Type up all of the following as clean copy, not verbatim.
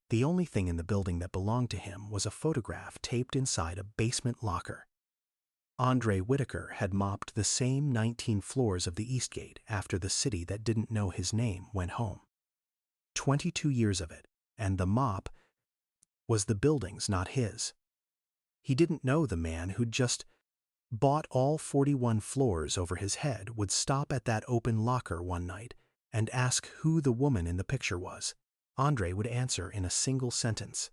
The only thing in the building that belonged to him was a photograph taped inside a basement locker. Andre Whitaker had mopped the same 19 floors of the Eastgate after the city that didn't know his name went home. 22 years of it, and the mop was the building's, not his. He didn't know the man who'd just bought all 41 floors over his head would stop at that open locker one night and ask who the woman in the picture was. Andre would answer in a single sentence.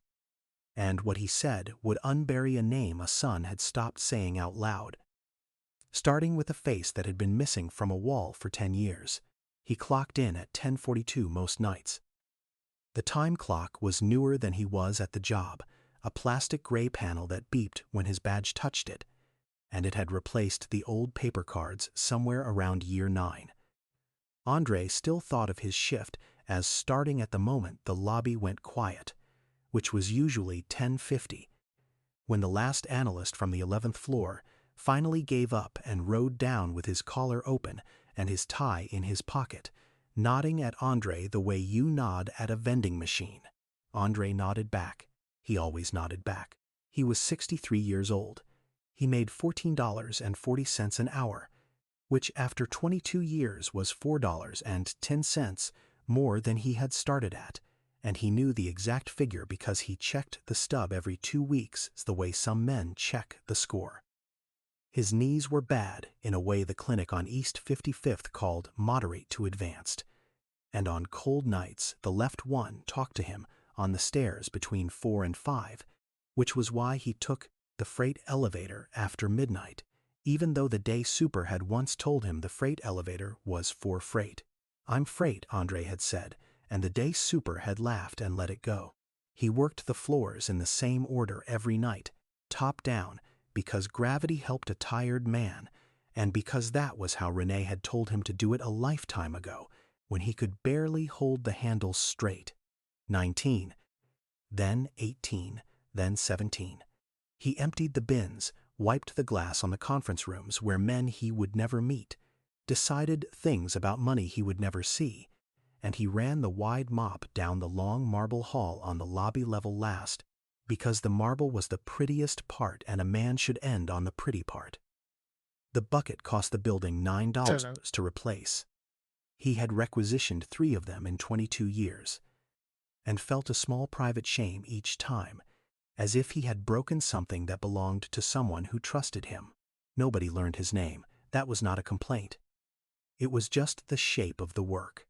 And what he said would unbury a name a son had stopped saying out loud. Starting with a face that had been missing from a wall for 10 years, he clocked in at 10:42 most nights. The time clock was newer than he was at the job, a plastic gray panel that beeped when his badge touched it, and it had replaced the old paper cards somewhere around year 9. Andre still thought of his shift as starting at the moment the lobby went quiet, which was usually 10:50, when the last analyst from the 11th floor finally gave up and rode down with his collar open and his tie in his pocket, nodding at Andre the way you nod at a vending machine. Andre nodded back. He always nodded back. He was 63 years old. He made $14.40 an hour, which after 22 years was $4.10 more than he had started at, and he knew the exact figure because he checked the stub every 2 weeks the way some men check the score. His knees were bad in a way the clinic on East 55th called moderate to advanced, and on cold nights the left one talked to him on the stairs between 4 and 5, which was why he took the freight elevator after midnight, even though the day super had once told him the freight elevator was for freight. "I'm freight," Andre had said, and the day super had laughed and let it go. He worked the floors in the same order every night, top down, because gravity helped a tired man, and because that was how Renee had told him to do it a lifetime ago, when he could barely hold the handles straight. 19, then 18, then 17. He emptied the bins, wiped the glass on the conference rooms where men he would never meet, decided things about money he would never see, and he ran the wide mop down the long marble hall on the lobby level last, because the marble was the prettiest part and a man should end on the pretty part. The bucket cost the building $9 to replace. He had requisitioned 3 of them in 22 years, and felt a small private shame each time, as if he had broken something that belonged to someone who trusted him. Nobody learned his name. That was not a complaint. It was just the shape of the work.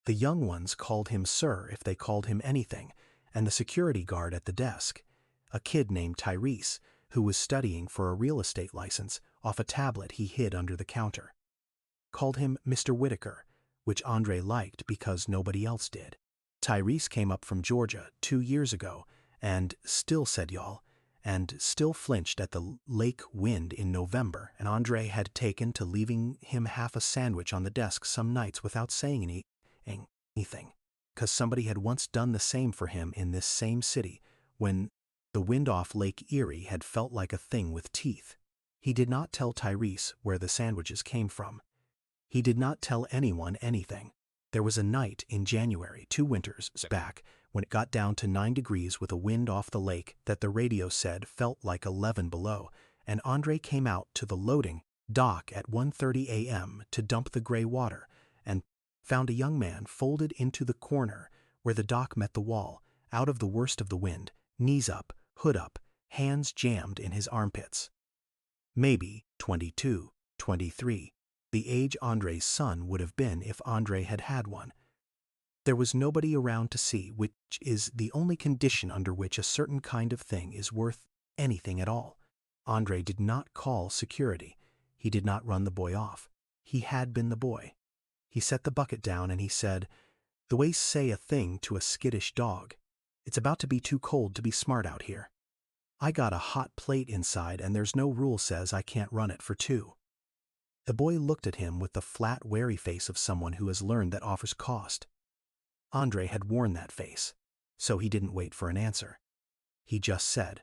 The young ones called him sir if they called him anything, and the security guard at the desk, a kid named Tyrese, who was studying for a real estate license off a tablet he hid under the counter, called him Mr. Whitaker, which Andre liked because nobody else did. Tyrese came up from Georgia 2 years ago and still said y'all, and still flinched at the lake wind in November, and Andre had taken to leaving him half a sandwich on the desk some nights without saying anything, because somebody had once done the same for him in this same city when the wind off Lake Erie had felt like a thing with teeth. He did not tell Tyrese where the sandwiches came from. He did not tell anyone anything. There was a night in January 2 winters back when it got down to 9 degrees with a wind off the lake that the radio said felt like 11 below, and Andre came out to the loading dock at 1:30 a.m. to dump the gray water and found a young man folded into the corner where the dock met the wall, out of the worst of the wind, knees up, hood up, hands jammed in his armpits. Maybe 22, 23, the age Andre's son would have been if Andre had had one. There was nobody around to see, which is the only condition under which a certain kind of thing is worth anything at all. Andre did not call security. He did not run the boy off. He had been the boy. He set the bucket down and he said, the way say a thing to a skittish dog, "It's about to be too cold to be smart out here. I got a hot plate inside and there's no rule says I can't run it for 2. The boy looked at him with the flat, wary face of someone who has learned that offers cost. Andre had worn that face, so he didn't wait for an answer. He just said,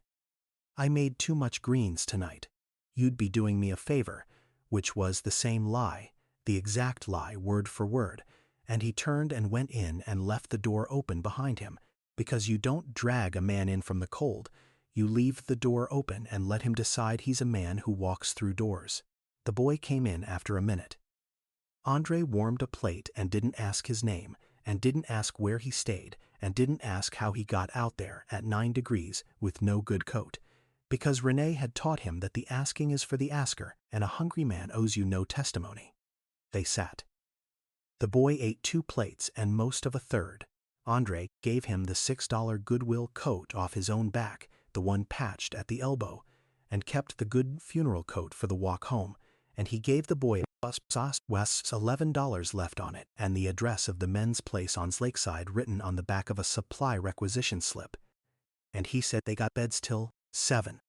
I made too much greens tonight. You'd be doing me a favor, which was the same lie, the exact lie, word for word, and he turned and went in and left the door open behind him, because you don't drag a man in from the cold, you leave the door open and let him decide he's a man who walks through doors. The boy came in after a minute. Andre warmed a plate and didn't ask his name, and didn't ask where he stayed, and didn't ask how he got out there at 9 degrees with no good coat, because Renee had taught him that the asking is for the asker, and a hungry man owes you no testimony. They sat. The boy ate 2 plates and most of a third. Andre gave him the $6 Goodwill coat off his own back, the one patched at the elbow, and kept the good funeral coat for the walk home, and he gave the boy West's $11 left on it and the address of the men's place on Lakeside written on the back of a supply requisition slip. And he said they got beds till 7.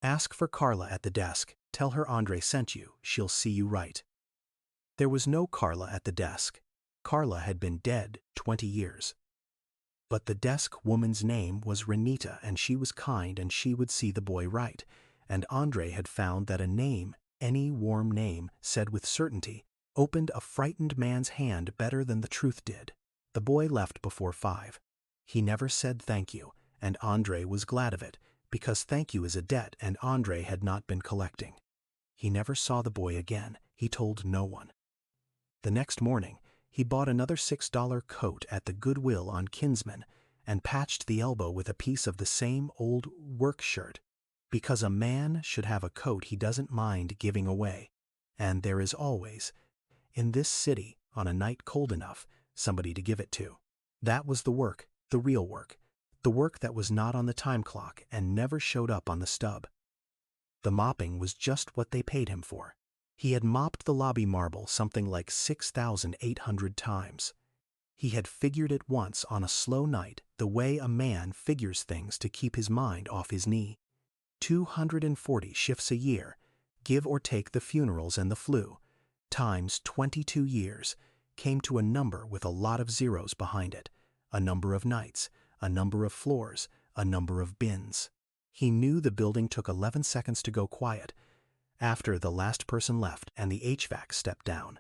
Ask for Carla at the desk. Tell her Andre sent you. She'll see you right. There was no Carla at the desk. Carla had been dead 20 years. But the desk woman's name was Renita, and she was kind, and she would see the boy right. And Andre had found that a name, any warm name, said with certainty, opened a frightened man's hand better than the truth did. The boy left before 5. He never said thank you, and Andre was glad of it, because thank you is a debt and Andre had not been collecting. He never saw the boy again. He told no one. The next morning, he bought another $6 coat at the Goodwill on Kinsman and patched the elbow with a piece of the same old work shirt, because a man should have a coat he doesn't mind giving away, and there is always, in this city, on a night cold enough, somebody to give it to. That was the work, the real work, the work that was not on the time clock and never showed up on the stub. The mopping was just what they paid him for. He had mopped the lobby marble something like 6,800 times. He had figured it once on a slow night the way a man figures things to keep his mind off his knee. 240 shifts a year, give or take the funerals and the flu, times 22 years, came to a number with a lot of zeros behind it, a number of nights, a number of floors, a number of bins. He knew the building took 11 seconds to go quiet, after the last person left and the HVAC stepped down.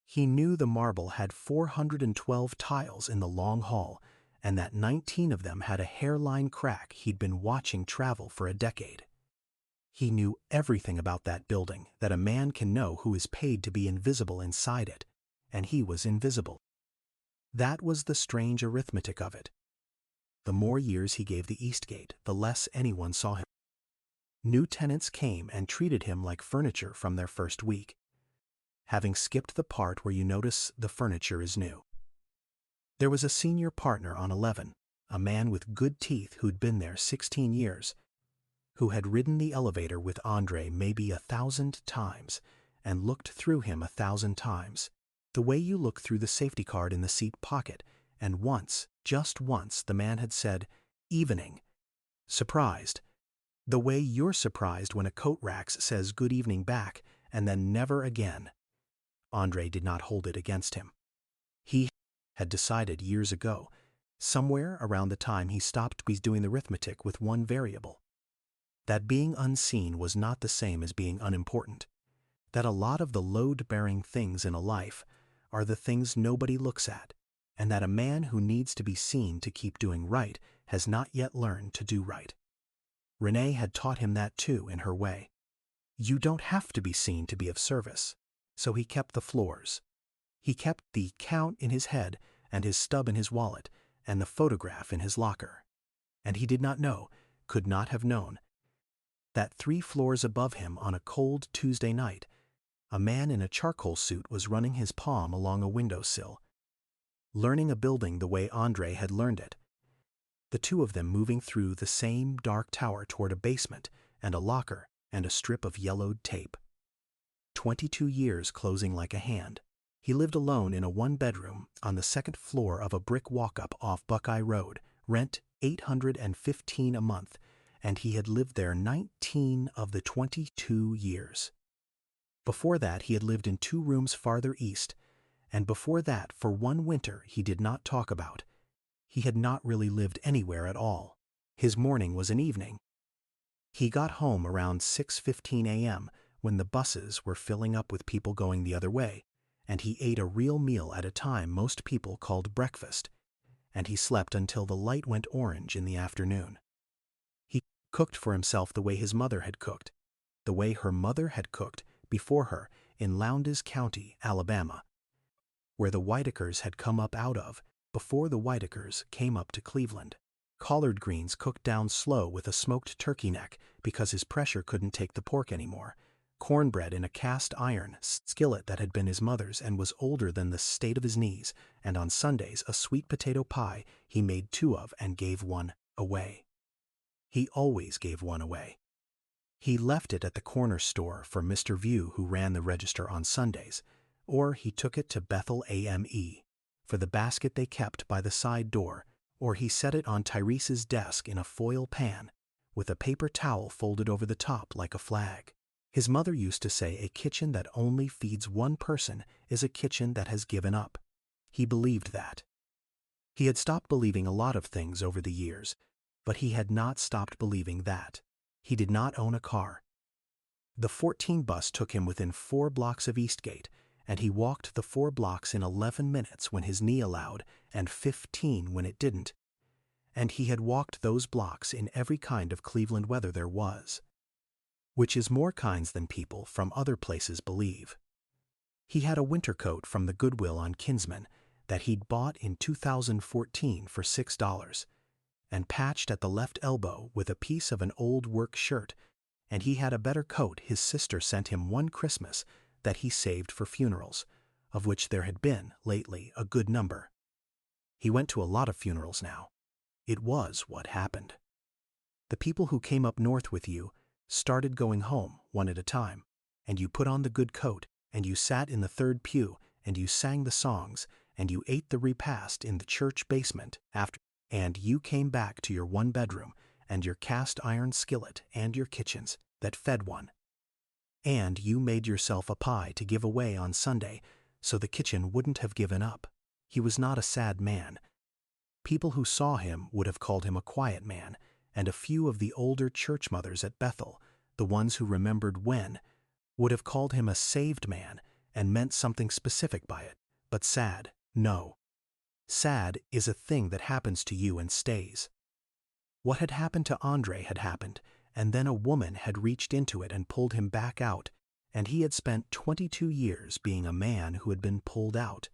He knew the marble had 412 tiles in the long hall, and that 19 of them had a hairline crack he'd been watching travel for a decade. He knew everything about that building that a man can know who is paid to be invisible inside it, and he was invisible. That was the strange arithmetic of it. The more years he gave the Eastgate, the less anyone saw him. New tenants came and treated him like furniture from their first week, having skipped the part where you notice the furniture is new. There was a senior partner on 11, a man with good teeth who'd been there 16 years, who had ridden the elevator with Andre maybe 1,000 times and looked through him 1,000 times, the way you look through the safety card in the seat pocket, and once, just once, the man had said, "Evening," surprised, the way you're surprised when a coat rack says "Good evening" back, and then never again. Andre did not hold it against him. He had decided years ago, somewhere around the time he stopped doing the arithmetic with one variable, that being unseen was not the same as being unimportant, that a lot of the load-bearing things in a life are the things nobody looks at, and that a man who needs to be seen to keep doing right has not yet learned to do right. Renee had taught him that too in her way. You don't have to be seen to be of service. So he kept the floors. He kept the count in his head and his stub in his wallet and the photograph in his locker. And he did not know, could not have known, that 3 floors above him on a cold Tuesday night, a man in a charcoal suit was running his palm along a windowsill, learning a building the way Andre had learned it, the two of them moving through the same dark tower toward a basement and a locker and a strip of yellowed tape. 22 years closing like a hand. He lived alone in a 1-bedroom on the 2nd floor of a brick walk-up off Buckeye Road, rent $815 a month, and he had lived there 19 of the 22 years. Before that, he had lived in 2 rooms farther east, and before that, for one winter he did not talk about. He had not really lived anywhere at all. His morning was an evening. He got home around 6:15 a.m., when the buses were filling up with people going the other way, and he ate a real meal at a time most people called breakfast, and he slept until the light went orange in the afternoon. He cooked for himself the way his mother had cooked, the way her mother had cooked before her in Lowndes County, Alabama, where the Whitakers had come up out of before the Whitakers came up to Cleveland. Collard greens cooked down slow with a smoked turkey neck because his pressure couldn't take the pork anymore. Cornbread in a cast iron skillet that had been his mother's and was older than the state of his knees, and on Sundays a sweet potato pie he made 2 of and gave 1 away. He always gave 1 away. He left it at the corner store for Mr. View, who ran the register on Sundays, or he took it to Bethel AME for the basket they kept by the side door, or he set it on Tyrese's desk in a foil pan with a paper towel folded over the top like a flag. His mother used to say a kitchen that only feeds 1 person is a kitchen that has given up. He believed that. He had stopped believing a lot of things over the years, but he had not stopped believing that. He did not own a car. The 14 bus took him within 4 blocks of Eastgate, and he walked the 4 blocks in 11 minutes when his knee allowed and 15 when it didn't. And he had walked those blocks in every kind of Cleveland weather there was, which is more kinds than people from other places believe. He had a winter coat from the Goodwill on Kinsman that he'd bought in 2014 for $6, and patched at the left elbow with a piece of an old work shirt, and he had a better coat his sister sent him one Christmas that he saved for funerals, of which there had been, lately, a good number. He went to a lot of funerals now. It was what happened. The people who came up north with you started going home one at a time, and you put on the good coat, and you sat in the 3rd pew, and you sang the songs, and you ate the repast in the church basement after, and you came back to your 1 bedroom, and your cast iron skillet, and your kitchens that fed 1. And you made yourself a pie to give away on Sunday, so the kitchen wouldn't have given up. He was not a sad man. People who saw him would have called him a quiet man, and a few of the older church mothers at Bethel, the ones who remembered when, would have called him a saved man and meant something specific by it. But sad, no. Sad is a thing that happens to you and stays. What had happened to Andre had happened, and then a woman had reached into it and pulled him back out, and he had spent 22 years being a man who had been pulled out,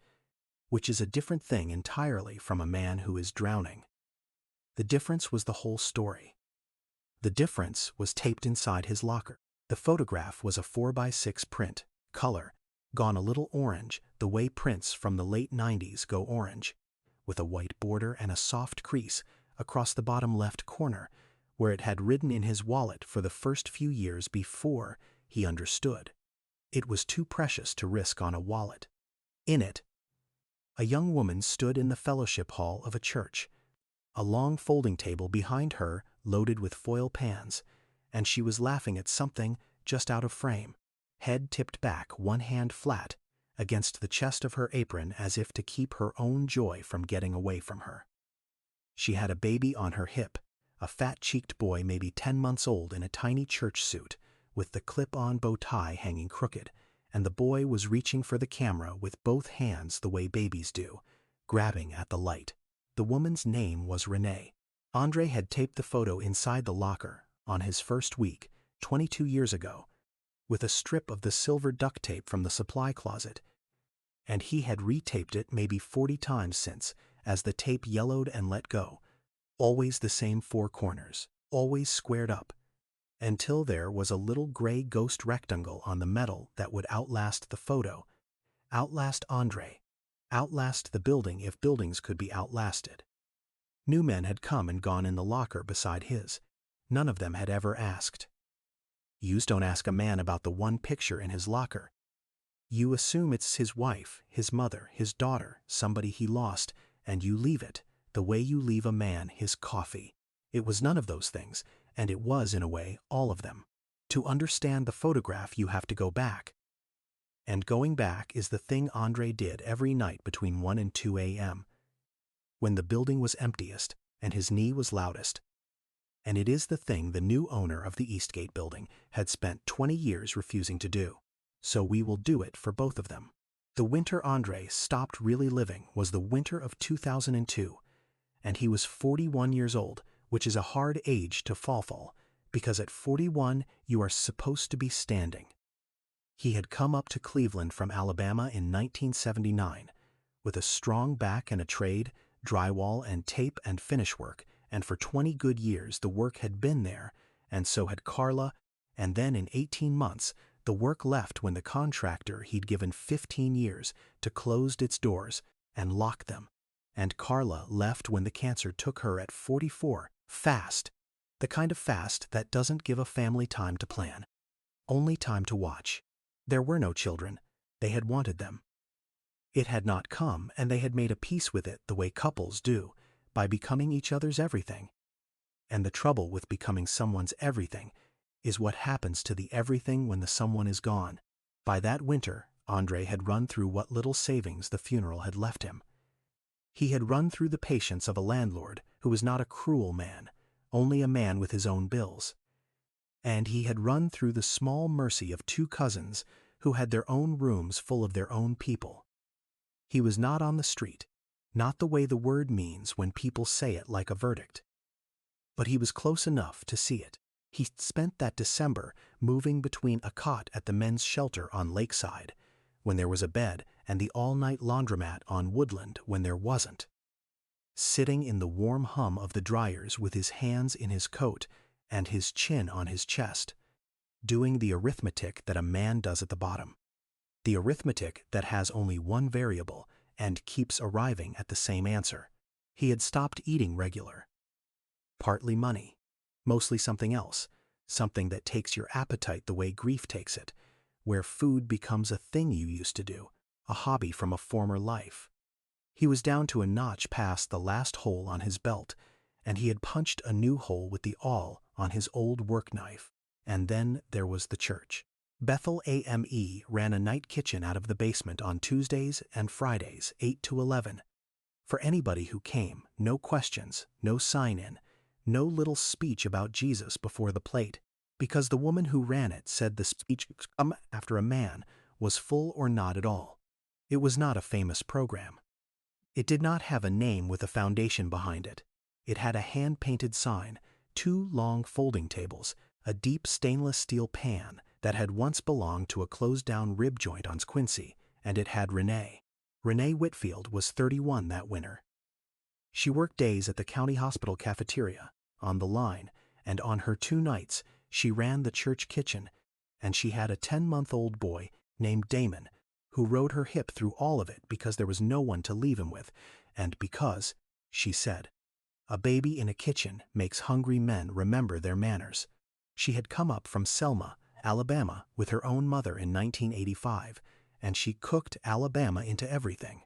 which is a different thing entirely from a man who is drowning. The difference was the whole story. The difference was taped inside his locker. The photograph was a 4x6 print, color, gone a little orange, the way prints from the late 90s go orange, with a white border and a soft crease across the bottom left corner, where it had ridden in his wallet for the first few years before he understood. It was too precious to risk on a wallet. In it, a young woman stood in the fellowship hall of a church, a long folding table behind her loaded with foil pans, and she was laughing at something just out of frame, head tipped back, 1 hand flat, against the chest of her apron as if to keep her own joy from getting away from her. She had a baby on her hip, a fat-cheeked boy maybe 10 months old in a tiny church suit, with the clip-on bow tie hanging crooked, and the boy was reaching for the camera with both hands the way babies do, grabbing at the light. The woman's name was Renee. Andre had taped the photo inside the locker on his first week, 22 years ago, with a strip of the silver duct tape from the supply closet, and he had retaped it maybe 40 times since, as the tape yellowed and let go. Always the same 4 corners, always squared up, until there was a little gray ghost rectangle on the metal that would outlast the photo, outlast Andre, outlast the building if buildings could be outlasted. New men had come and gone in the locker beside his. None of them had ever asked. Yous don't ask a man about the 1 picture in his locker. You assume it's his wife, his mother, his daughter, somebody he lost, and you leave it, the way you leave a man his coffee. It was none of those things, and it was, in a way, all of them. To understand the photograph, you have to go back. And going back is the thing Andre did every night between 1 and 2 a.m., when the building was emptiest and his knee was loudest, and it is the thing the new owner of the Eastgate building had spent 20 years refusing to do. So we will do it for both of them. The winter Andre stopped really living was the winter of 2002, and he was 41 years old, which is a hard age to fall, because at 41 you are supposed to be standing. He had come up to Cleveland from Alabama in 1979 with a strong back and a trade, drywall and tape and finish work, and for 20 good years the work had been there, and so had Carla, and then in 18 months the work left when the contractor he'd given 15 years to closed its doors and locked them, and Carla left when the cancer took her at 44, fast, the kind of fast that doesn't give a family time to plan, only time to watch. There were no children. They had wanted them. It had not come, and they had made a peace with it the way couples do, by becoming each other's everything. And the trouble with becoming someone's everything is what happens to the everything when the someone is gone. By that winter, Andre had run through what little savings the funeral had left him. He had run through the patience of a landlord who was not a cruel man, only a man with his own bills. And he had run through the small mercy of two cousins who had their own rooms full of their own people. He was not on the street, not the way the word means when people say it like a verdict. But he was close enough to see it. He spent that December moving between a cot at the men's shelter on Lakeside, when there was a bed, and the all-night laundromat on Woodland when there wasn't. Sitting in the warm hum of the dryers with his hands in his coat and his chin on his chest, doing the arithmetic that a man does at the bottom. The arithmetic that has only one variable and keeps arriving at the same answer. He had stopped eating regular. Partly money, mostly something else, something that takes your appetite the way grief takes it, where food becomes a thing you used to do, a hobby from a former life. He was down to a notch past the last hole on his belt, and he had punched a new hole with the awl on his old work knife. And then there was the church. Bethel AME ran a night kitchen out of the basement on Tuesdays and Fridays, 8 to 11. For anybody who came, no questions, no sign-in, no little speech about Jesus before the plate, because the woman who ran it said the speech come after a man was full or not at all. It was not a famous program. It did not have a name with a foundation behind it. It had a hand-painted sign, 2 long folding tables, a deep stainless steel pan that had once belonged to a closed-down rib joint on Quincy, and it had Renee. Renee Whitfield was 31 that winter. She worked days at the county hospital cafeteria, on the line, and on her 2 nights she ran the church kitchen, and she had a 10-month-old boy named Damon, who rode her hip through all of it because there was no one to leave him with, and because, she said, a baby in a kitchen makes hungry men remember their manners. She had come up from Selma, Alabama, with her own mother in 1985, and she cooked Alabama into everything.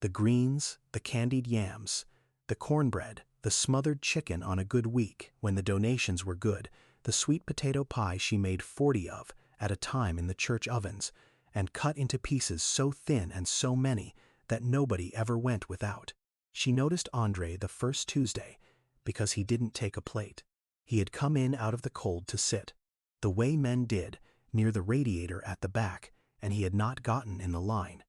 The greens, the candied yams, the cornbread, the smothered chicken on a good week when the donations were good, the sweet potato pie she made 40 of at a time in the church ovens, and cut into pieces so thin and so many that nobody ever went without. She noticed Andre the first Tuesday because he didn't take a plate. He had come in out of the cold to sit, the way men did, near the radiator at the back, and he had not gotten in the line.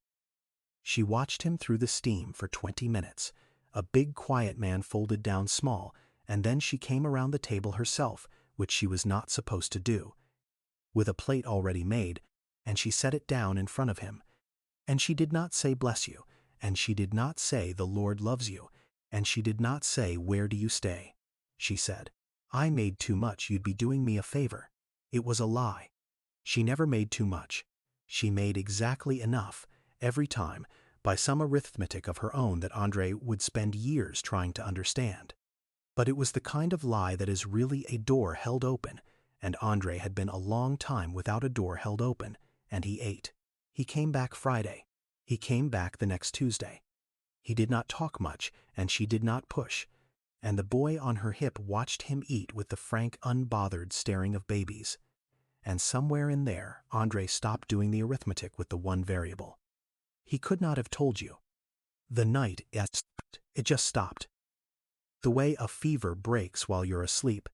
She watched him through the steam for 20 minutes, a big quiet man folded down small, and then she came around the table herself, which she was not supposed to do, with a plate already made, and she set it down in front of him. And she did not say bless you, and she did not say the Lord loves you, and she did not say where do you stay. She said, I made too much, you'd be doing me a favor. It was a lie. She never made too much. She made exactly enough, every time, by some arithmetic of her own that Andre would spend years trying to understand. But it was the kind of lie that is really a door held open, and Andre had been a long time without a door held open, and he ate. He came back Friday. He came back the next Tuesday. He did not talk much, and she did not push, and the boy on her hip watched him eat with the frank, unbothered staring of babies. And somewhere in there, Andre stopped doing the arithmetic with the one variable. He could not have told you. The night, it just stopped. The way a fever breaks while you're asleep,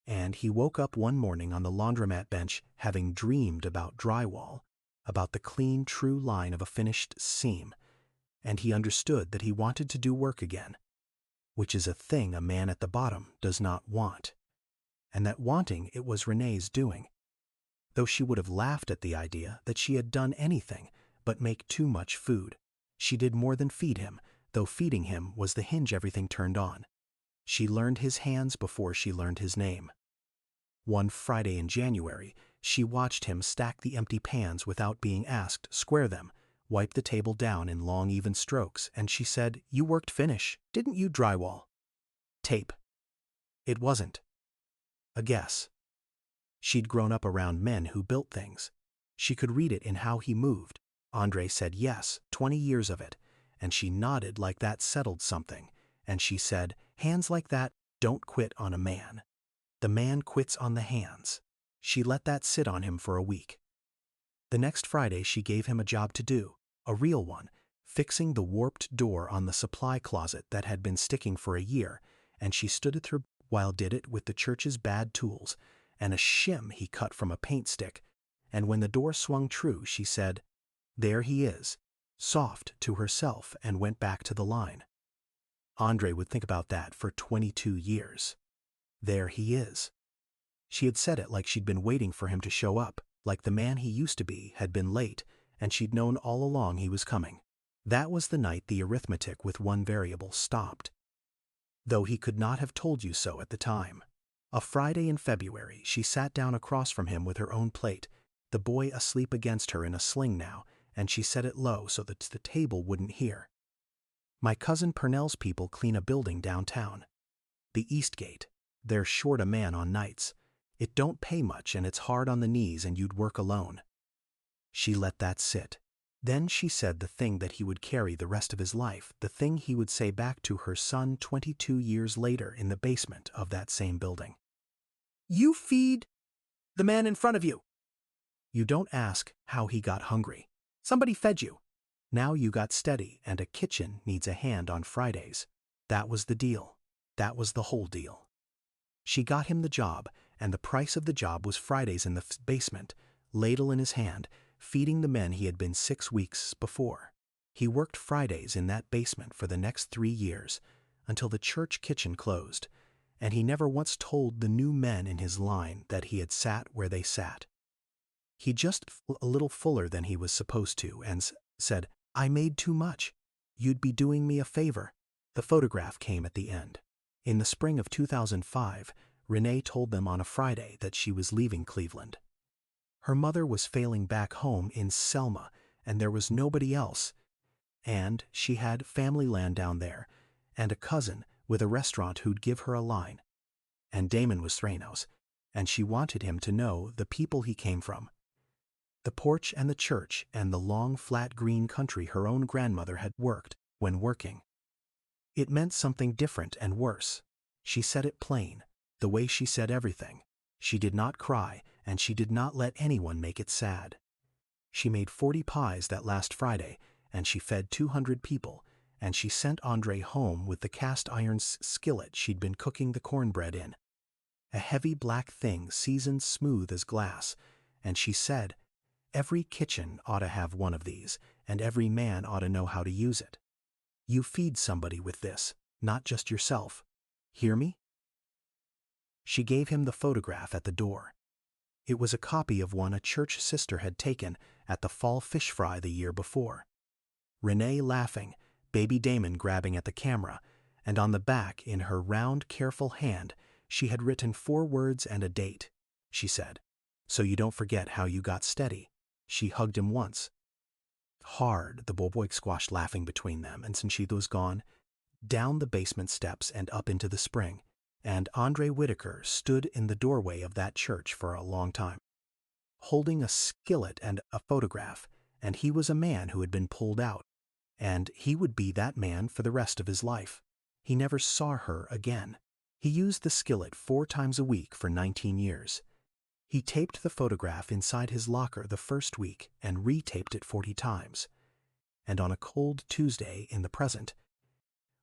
and he woke up one morning on the laundromat bench having dreamed about drywall, about the clean, true line of a finished seam, and he understood that he wanted to do work again, which is a thing a man at the bottom does not want, and that wanting it was Renee's doing, though she would have laughed at the idea that she had done anything but make too much food. She did more than feed him, though feeding him was the hinge everything turned on. She learned his hands before she learned his name. One Friday in January, she watched him stack the empty pans without being asked, square them, wipe the table down in long even strokes, and she said, "You worked finish, didn't you, drywall?" Tape. It wasn't. A guess. She'd grown up around men who built things. She could read it in how he moved. Andre said yes, 20 years of it, and she nodded like that settled something, and she said, "Hands like that don't quit on a man. The man quits on the hands." She let that sit on him for a week. The next Friday she gave him a job to do, a real one, fixing the warped door on the supply closet that had been sticking for a year, and she stood at her while did it with the church's bad tools and a shim he cut from a paint stick, and when the door swung true she said, "There he is," soft to herself, and went back to the line. Andre would think about that for 22 years. There he is. She had said it like she'd been waiting for him to show up, like the man he used to be had been late, and she'd known all along he was coming. That was the night the arithmetic with one variable stopped, though he could not have told you so at the time. A Friday in February, she sat down across from him with her own plate, the boy asleep against her in a sling now, and she set it low so that the table wouldn't hear. "My cousin Purnell's people clean a building downtown. The Eastgate. They're short a man on nights. It don't pay much and it's hard on the knees and you'd work alone." She let that sit. Then she said the thing that he would carry the rest of his life, the thing he would say back to her son 22 years later in the basement of that same building. "You feed the man in front of you. You don't ask how he got hungry. Somebody fed you. Now you got steady and a kitchen needs a hand on Fridays." That was the deal. That was the whole deal. She got him the job, and the price of the job was Fridays in the basement, ladle in his hand, feeding the men he had been 6 weeks before. He worked Fridays in that basement for the next 3 years, until the church kitchen closed, and he never once told the new men in his line that he had sat where they sat. He just a little fuller than he was supposed to, and said, "I made too much. You'd be doing me a favor." The photograph came at the end. In the spring of 2005, Renee told them on a Friday that she was leaving Cleveland. Her mother was failing back home in Selma, and there was nobody else. And she had family land down there, and a cousin with a restaurant who'd give her a line. And Damon was Thranos, and she wanted him to know the people he came from. The porch and the church and the long, flat green country her own grandmother had worked when working. It meant something different and worse. She said it plain, the way she said everything. She did not cry, and she did not let anyone make it sad. She made 40 pies that last Friday, and she fed 200 people, and she sent Andre home with the cast iron skillet she'd been cooking the cornbread in. A heavy black thing seasoned smooth as glass, and she said, "Every kitchen ought to have one of these, and every man ought to know how to use it. You feed somebody with this, not just yourself. Hear me?" She gave him the photograph at the door. It was a copy of one a church sister had taken at the fall fish fry the year before. Renee laughing, baby Damon grabbing at the camera, and on the back, in her round, careful hand, she had written 4 words and a date. She said, "So you don't forget how you got steady." She hugged him once. Hard, the boy squashed laughing between them, and since she was gone, down the basement steps and up into the spring, and Andre Whitaker stood in the doorway of that church for a long time, holding a skillet and a photograph, and he was a man who had been pulled out, and he would be that man for the rest of his life. He never saw her again. He used the skillet 4 times a week for 19 years. He taped the photograph inside his locker the first week and retaped it 40 times. And on a cold Tuesday in the present,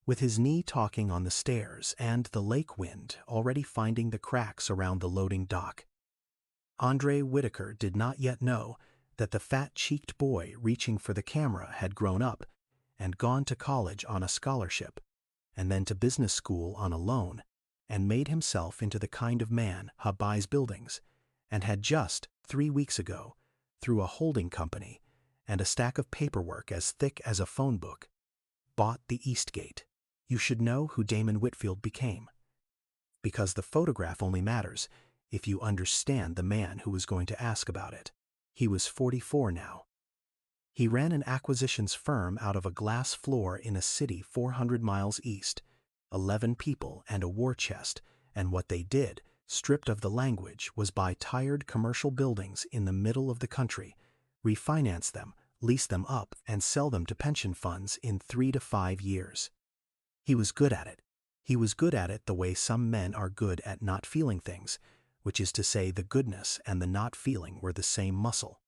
with his knee talking on the stairs and the lake wind already finding the cracks around the loading dock. Andre Whitaker did not yet know that the fat-cheeked boy reaching for the camera had grown up and gone to college on a scholarship, and then to business school on a loan, and made himself into the kind of man who buys buildings, and had just, 3 weeks ago, through a holding company and a stack of paperwork as thick as a phone book, bought the Eastgate. You should know who Damon Whitfield became, because the photograph only matters if you understand the man who was going to ask about it. He was 44 now. He ran an acquisitions firm out of a glass floor in a city 400 miles east, 11 people and a war chest, and what they did, stripped of the language, was buy tired commercial buildings in the middle of the country, refinance them, lease them up, and sell them to pension funds in 3 to 5 years. He was good at it. He was good at it the way some men are good at not feeling things, which is to say the goodness and the not feeling were the same muscle.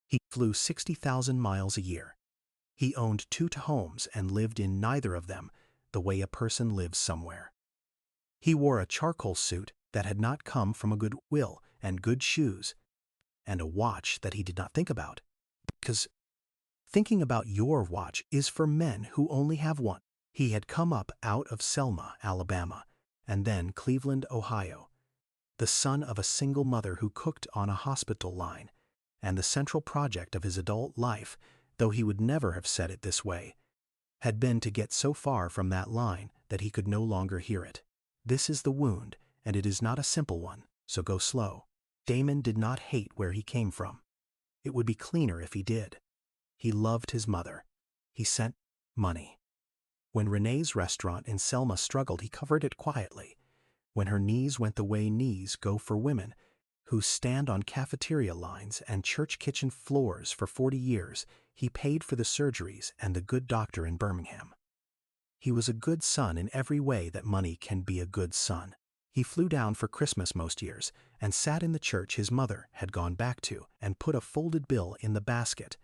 He flew 60,000 miles a year. He owned 2 homes and lived in neither of them the way a person lives somewhere. He wore a charcoal suit that had not come from a good will and good shoes, and a watch that he did not think about, because thinking about your watch is for men who only have one. He had come up out of Selma, Alabama, and then Cleveland, Ohio, the son of a single mother who cooked on a hospital line, and the central project of his adult life, though he would never have said it this way, had been to get so far from that line that he could no longer hear it. This is the wound, and it is not a simple one, so go slow. Damon did not hate where he came from. It would be cleaner if he did. He loved his mother. He sent money. When Renee's restaurant in Selma struggled, he covered it quietly. When her knees went the way knees go for women who stand on cafeteria lines and church kitchen floors for 40 years, he paid for the surgeries and the good doctor in Birmingham. He was a good son in every way that money can be a good son. He flew down for Christmas most years and sat in the church his mother had gone back to and put a folded bill in the basket,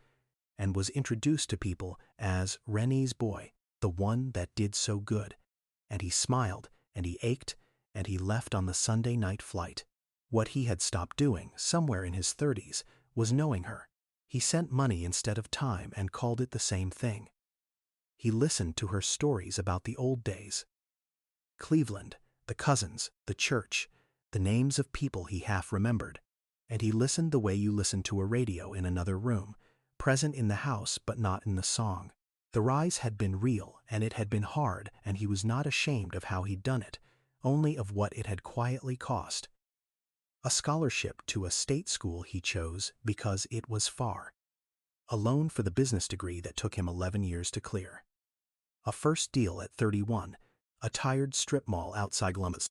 and was introduced to people as Renee's boy, the one that did so good. And he smiled, and he ached, and he left on the Sunday night flight. What he had stopped doing, somewhere in his 30s, was knowing her. He sent money instead of time and called it the same thing. He listened to her stories about the old days. Cleveland, the cousins, the church, the names of people he half remembered. And he listened the way you listen to a radio in another room, present in the house but not in the song. The rise had been real, and it had been hard, and he was not ashamed of how he'd done it, only of what it had quietly cost. A scholarship to a state school he chose because it was far. A loan for the business degree that took him 11 years to clear. A first deal at 31, a tired strip mall outside Columbus.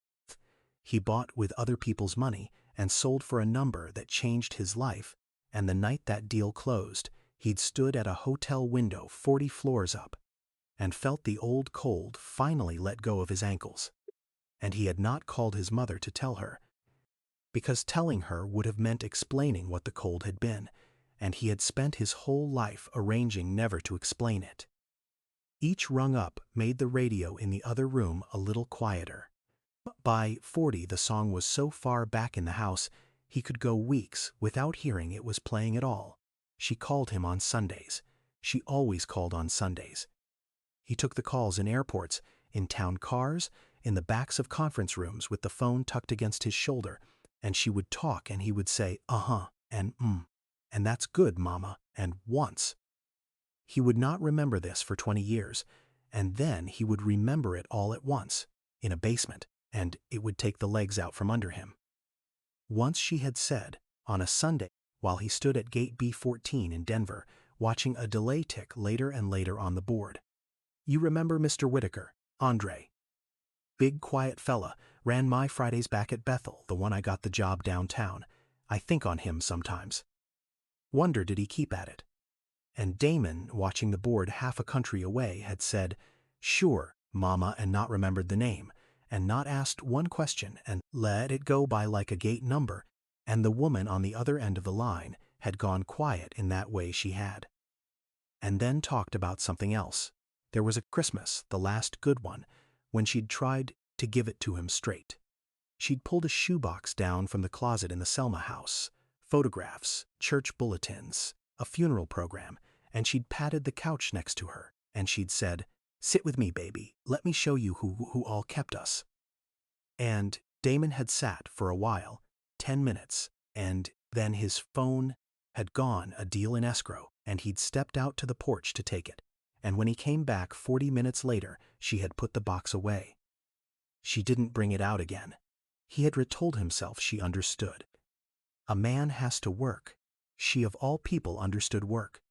He bought with other people's money and sold for a number that changed his life, and the night that deal closed, he'd stood at a hotel window 40 floors up and felt the old cold finally let go of his ankles. And he had not called his mother to tell her, because telling her would have meant explaining what the cold had been, and he had spent his whole life arranging never to explain it. Each rung up made the radio in the other room a little quieter. By 40 the song was so far back in the house he could go weeks without hearing it was playing at all. She called him on Sundays. She always called on Sundays. He took the calls in airports, in town cars, in the backs of conference rooms with the phone tucked against his shoulder, and she would talk and he would say, uh-huh, and and that's good, mama, and once. He would not remember this for 20 years, and then he would remember it all at once, in a basement, and it would take the legs out from under him. Once she had said, on a Sunday, while he stood at gate B14 in Denver, watching a delay tick later and later on the board. You remember Mr. Whitaker, Andre. Big quiet fella, ran my Fridays back at Bethel, the one I got the job downtown. I think on him sometimes. Wonder did he keep at it. And Damon, watching the board half a country away, had said, sure, mama, and not remembered the name, and not asked one question, and let it go by like a gate number, and the woman on the other end of the line had gone quiet in that way she had. And then talked about something else. There was a Christmas, the last good one, when she'd tried to give it to him straight. She'd pulled a shoebox down from the closet in the Selma house, photographs, church bulletins, a funeral program, and she'd patted the couch next to her, and she'd said, "Sit with me, baby, let me show you who all kept us." And Damon had sat for a while, 10 minutes, and then his phone had gone a deal in escrow, and he'd stepped out to the porch to take it. And when he came back 40 minutes later, she had put the box away. She didn't bring it out again. He had retold himself she understood. A man has to work. She of all people understood work.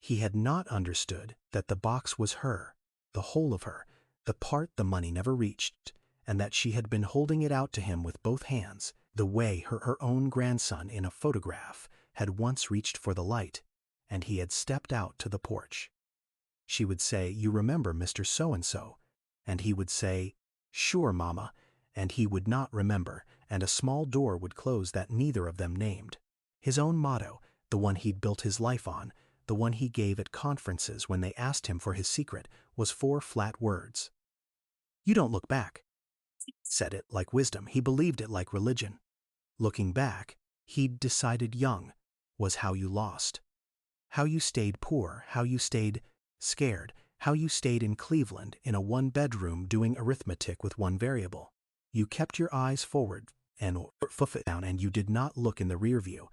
He had not understood that the box was her, the whole of her, the part the money never reached, and that she had been holding it out to him with both hands, the way her own grandson in a photograph had once reached for the light, and he had stepped out to the porch. She would say, "You remember Mr. So-and-so?" And he would say, "Sure, Mama," and he would not remember, and a small door would close that neither of them named. His own motto, the one he'd built his life on, the one he gave at conferences when they asked him for his secret, was 4 flat words. "You don't look back." He said it like wisdom, he believed it like religion. Looking back, he'd decided young, was how you lost. How you stayed poor, how you stayed scared, how you stayed in Cleveland in a 1-bedroom doing arithmetic with 1 variable. You kept your eyes forward and down, and you did not look in the rear view,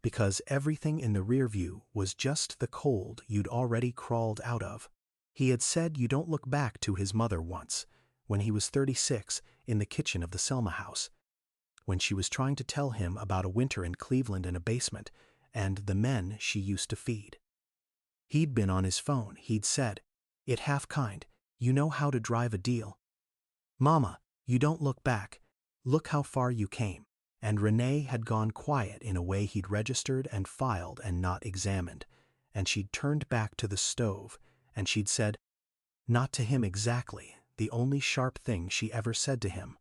because everything in the rear view was just the cold you'd already crawled out of. He had said you don't look back to his mother once, when he was 36 in the kitchen of the Selma house, when she was trying to tell him about a winter in Cleveland in a basement and the men she used to feed. He'd been on his phone. He'd said, "It half kind, you know how to drive a deal. Mama, you don't look back. Look how far you came." And Renee had gone quiet in a way he'd registered and filed and not examined, and she'd turned back to the stove, and she'd said, not to him exactly, the only sharp thing she ever said to him.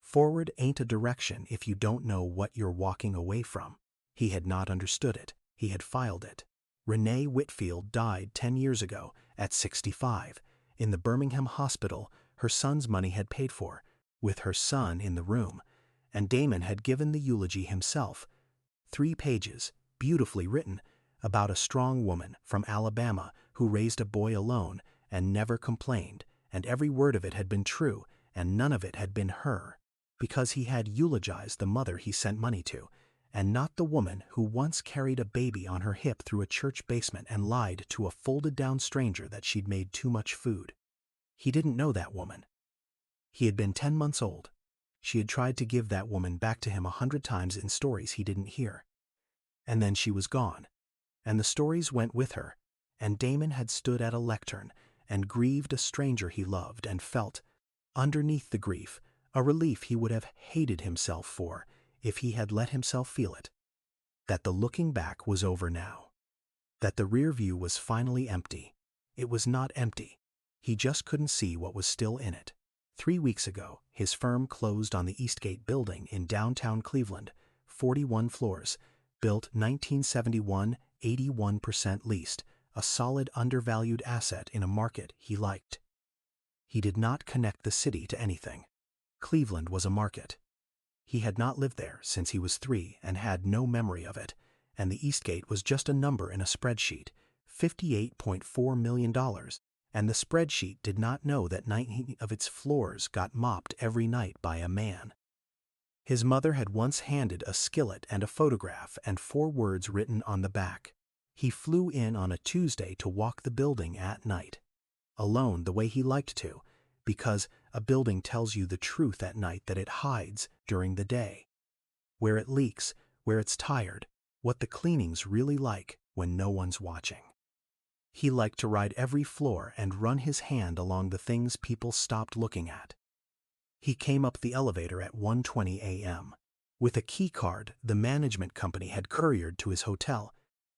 "Forward ain't a direction if you don't know what you're walking away from." He had not understood it. He had filed it. Renee Whitfield died 10 years ago, at 65, in the Birmingham hospital her son's money had paid for, with her son in the room, and Damon had given the eulogy himself. 3 pages, beautifully written, about a strong woman from Alabama who raised a boy alone and never complained, and every word of it had been true, and none of it had been her, because he had eulogized the mother he sent money to, and not the woman who once carried a baby on her hip through a church basement and lied to a folded-down stranger that she'd made too much food. He didn't know that woman. He had been 10 months old. She had tried to give that woman back to him 100 times in stories he didn't hear. And then she was gone, and the stories went with her, and Damon had stood at a lectern and grieved a stranger he loved and felt, underneath the grief, a relief he would have hated himself for if he had let himself feel it. That the looking back was over now. That the rear view was finally empty. It was not empty. He just couldn't see what was still in it. 3 weeks ago, his firm closed on the Eastgate building in downtown Cleveland, 41 floors, built 1971, 81% leased, a solid undervalued asset in a market he liked. He did not connect the city to anything. Cleveland was a market. He had not lived there since he was 3 and had no memory of it, and the Eastgate was just a number in a spreadsheet, $58.4 million, and the spreadsheet did not know that 19 of its floors got mopped every night by a man. His mother had once handed a skillet and a photograph and 4 words written on the back. He flew in on a Tuesday to walk the building at night, alone the way he liked to, because a building tells you the truth at night that it hides during the day. Where it leaks, where it's tired, what the cleaning's really like when no one's watching. He liked to ride every floor and run his hand along the things people stopped looking at. He came up the elevator at 1:20 a.m. with a key card the management company had couriered to his hotel,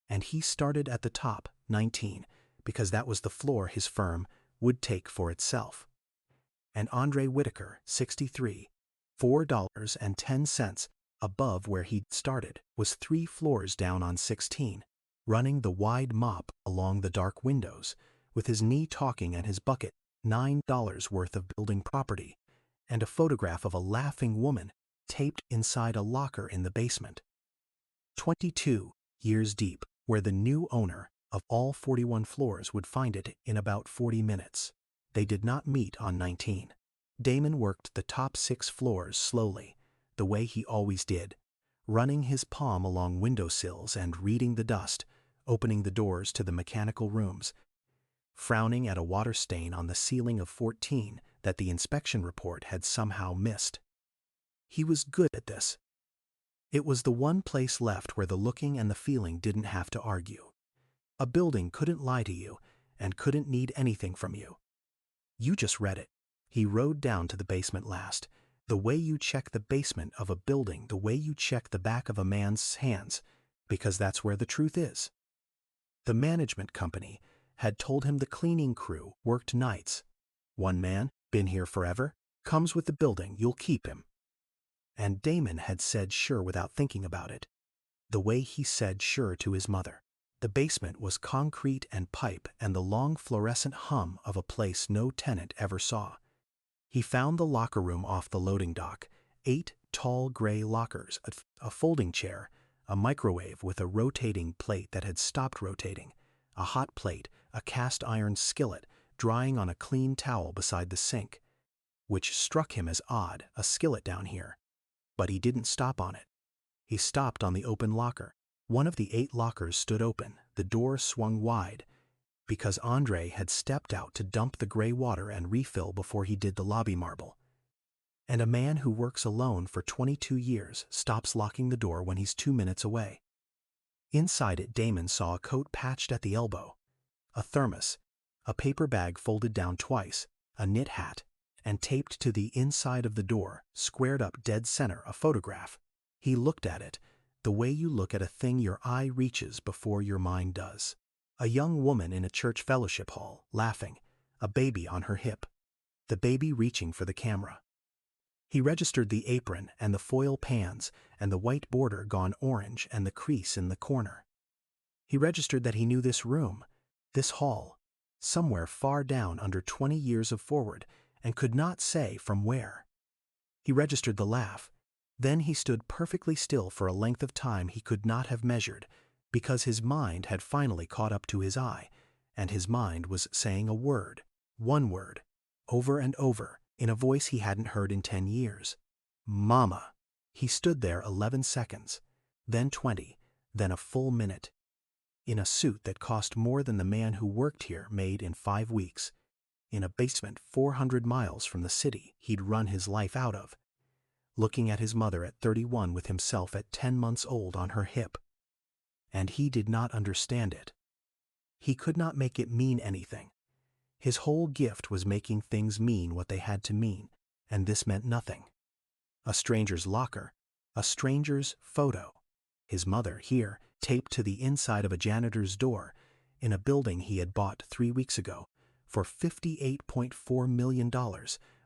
and he started at the top, 19, because that was the floor his firm would take for itself. And Andre Whitaker, 63, $4.10 above where he'd started, was 3 floors down on 16, running the wide mop along the dark windows, with his knee talking and his bucket, $9 worth of building property, and a photograph of a laughing woman taped inside a locker in the basement. 22 years deep, where the new owner of all 41 floors would find it in about 40 minutes. They did not meet on 19. Damon worked the top 6 floors slowly, the way he always did, running his palm along windowsills and reading the dust, opening the doors to the mechanical rooms, frowning at a water stain on the ceiling of 14 that the inspection report had somehow missed. He was good at this. It was the one place left where the looking and the feeling didn't have to argue. A building couldn't lie to you and couldn't need anything from you. You just read it. He rode down to the basement last. The way you check the basement of a building, the way you check the back of a man's hands, because that's where the truth is. The management company had told him the cleaning crew worked nights. One man, been here forever, comes with the building, you'll keep him. And Damon had said sure without thinking about it, the way he said sure to his mother. The basement was concrete and pipe and the long fluorescent hum of a place no tenant ever saw. He found the locker room off the loading dock, 8 tall gray lockers, a folding chair, a microwave with a rotating plate that had stopped rotating, a hot plate, a cast iron skillet drying on a clean towel beside the sink, which struck him as odd, a skillet down here. But he didn't stop on it. He stopped on the open locker. One of the 8 lockers stood open, the door swung wide, because Andre had stepped out to dump the gray water and refill before he did the lobby marble. And a man who works alone for 22 years stops locking the door when he's 2 minutes away. Inside it, Damon saw a coat patched at the elbow, a thermos, a paper bag folded down twice, a knit hat, and taped to the inside of the door, squared up dead center, a photograph. He looked at it, the way you look at a thing your eye reaches before your mind does. A young woman in a church fellowship hall, laughing, a baby on her hip, the baby reaching for the camera. He registered the apron and the foil pans and the white border gone orange and the crease in the corner. He registered that he knew this room, this hall, somewhere far down under 20 years of forward, and could not say from where. He registered the laugh. Then he stood perfectly still for a length of time he could not have measured, because his mind had finally caught up to his eye, and his mind was saying a word, one word, over and over, in a voice he hadn't heard in 10 years. Mama. He stood there 11 seconds, then 20, then a full minute, in a suit that cost more than the man who worked here made in 5 weeks, in a basement 400 miles from the city he'd run his life out of, looking at his mother at 31 with himself at 10 months old on her hip. And he did not understand it. He could not make it mean anything. His whole gift was making things mean what they had to mean, and this meant nothing. A stranger's locker, a stranger's photo, his mother here, taped to the inside of a janitor's door, in a building he had bought 3 weeks ago for $58.4 million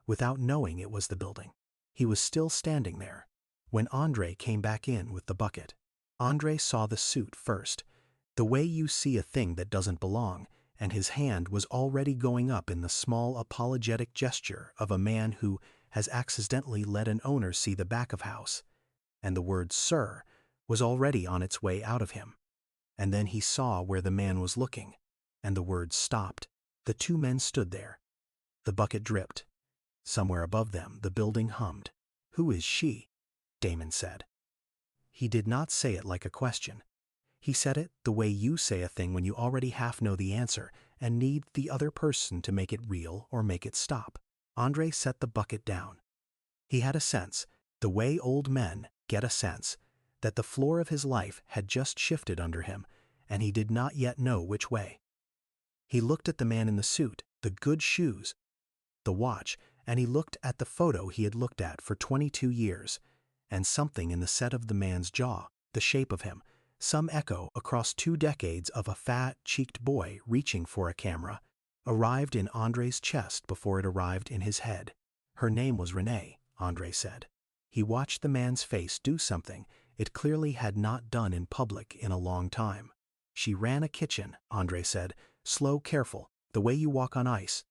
without knowing it was the building. He was still standing there when Andre came back in with the bucket. Andre saw the suit first, the way you see a thing that doesn't belong, and his hand was already going up in the small apologetic gesture of a man who has accidentally let an owner see the back of house, and the word sir was already on its way out of him. And then he saw where the man was looking, and the words stopped. The 2 men stood there. The bucket dripped. Somewhere above them, the building hummed. Who is she? Damon said. He did not say it like a question. He said it the way you say a thing when you already half know the answer and need the other person to make it real or make it stop. Andre set the bucket down. He had a sense, the way old men get a sense, that the floor of his life had just shifted under him, and he did not yet know which way. He looked at the man in the suit, the good shoes, the watch, and he looked at the photo he had looked at for 22 years, and something in the set of the man's jaw, the shape of him, some echo across 2 decades of a fat-cheeked boy reaching for a camera, arrived in Andre's chest before it arrived in his head. Her name was Renee, Andre said. He watched the man's face do something it clearly had not done in public in a long time. She ran a kitchen, Andre said, slow, careful, The way you walk on ice.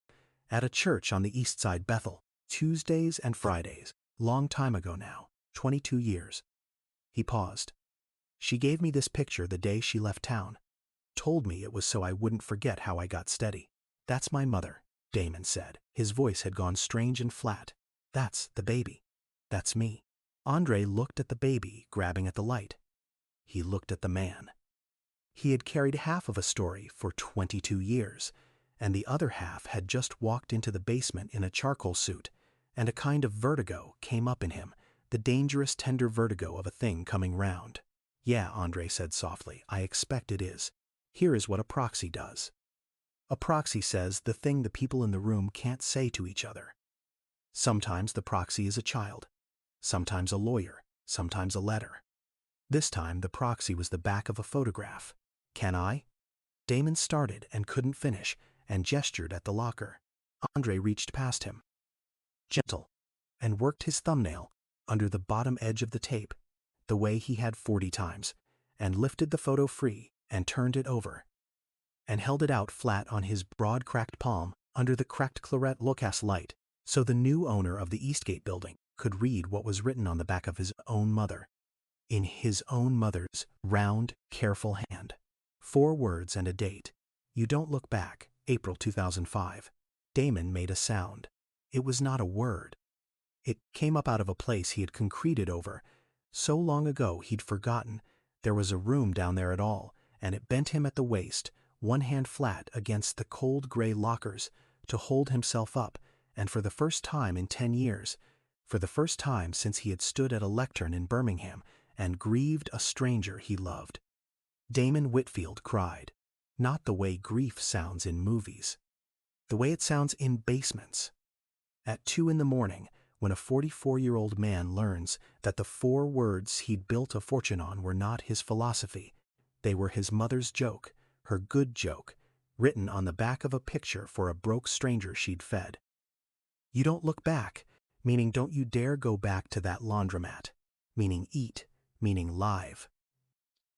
At a church on the east side Bethel, Tuesdays and Fridays. Long time ago now, 22 years. He paused. She gave me this picture the day she left town. Told me it was so I wouldn't forget how I got steady. That's my mother, Damon said. His voice had gone strange and flat. That's the baby. That's me. Andre looked at the baby, grabbing at the light. He looked at the man. He had carried half of a story for 22 years, and the other half had just walked into the basement in a charcoal suit, and a kind of vertigo came up in him, the dangerous, tender vertigo of a thing coming round. Yeah, Andre said softly, I expect it is. Here is what a proxy does. A proxy says the thing the people in the room can't say to each other. Sometimes the proxy is a child, sometimes a lawyer, sometimes a letter. This time the proxy was the back of a photograph. Can I? Damon started and couldn't finish, and gestured at the locker. Andre reached past him, gentle, and worked his thumbnail under the bottom edge of the tape, the way he had 40 times, and lifted the photo free and turned it over, and held it out flat on his broad cracked palm under the cracked claret Lucas light, so the new owner of the Eastgate building could read what was written on the back of his own mother, in his own mother's round, careful hand. 4 words and a date. You don't look back, April 2005. Damon made a sound. It was not a word. It came up out of a place he had concreted over. So long ago he'd forgotten there was a room down there at all, and it bent him at the waist, one hand flat against the cold gray lockers, to hold himself up, and for the first time in 10 years, for the first time since he had stood at a lectern in Birmingham and grieved a stranger he loved. Damon Whitfield cried. Not the way grief sounds in movies. The way it sounds in basements. At 2 in the morning, when a 44-year-old man learns that the 4 words he'd built a fortune on were not his philosophy, they were his mother's joke, her good joke, written on the back of a picture for a broke stranger she'd fed. You don't look back, meaning don't you dare go back to that laundromat, meaning eat, meaning live.